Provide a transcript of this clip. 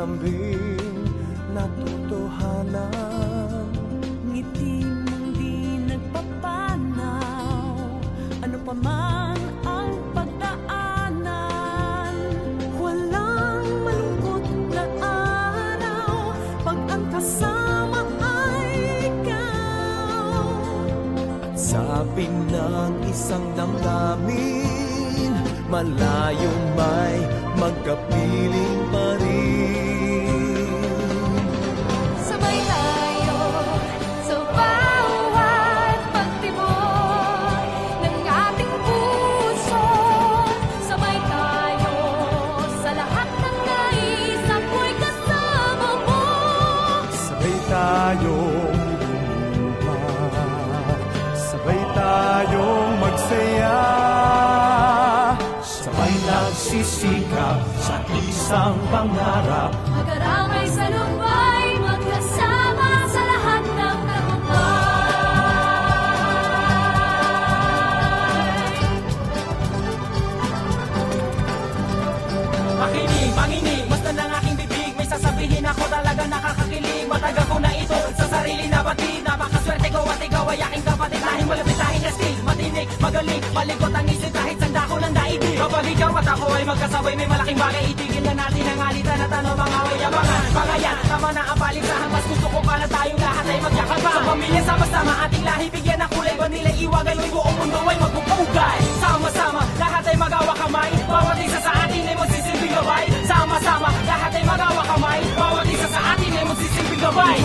lambing na totohanan. Ngiti mong di nagpapanaw, ano pa man ang pagdaanan. Walang malungkot na araw pag ang kasama ay ikaw. Sabi ng isang damdamin, malayong may magkapiling pa rin. Sabay tayo sa bawat pagtibok ng ating puso. Sabay tayo sa lahat ng nais, ako'y kasama mo. Sabay tayong lumuha, sabay tayong magsaya, sabay nagsisikap sa isang pangarap. Mag-aramay sa lupay, magkasama sa lahat ng tagumpay. Makinig, manginig, basta ng aking bibig, may sasabihin ako talaga nakakakilig. Matagal ko na ito sa sarili na batid, napakaswerte ko at ikaw ay aking kapatid. Lahing malapit, lahing astig, matinig, magaling, malikot ang isip kahit sanda ko ng daigdig. Kapag ikaw at ako ay magkasabay, may malaking bagay, itigil na natin ang alitan at ano mga away-yabangan. Mga yan, tama na ang paligsahan, mas gusto ko pa na tayong lahat ay magyakapan. Sa pamilya, sama-sama, ating lahi, bigyan ng kulay, kung nila iwagan, may buong mundo ay magpupugay. Sama-sama, lahat ay magawa kamay, bawat isa sa atin ay magsisilbing gabay. Sama-sama, lahat ay magawa kamay, bawat isa sa atin ay magsisilbing gabay.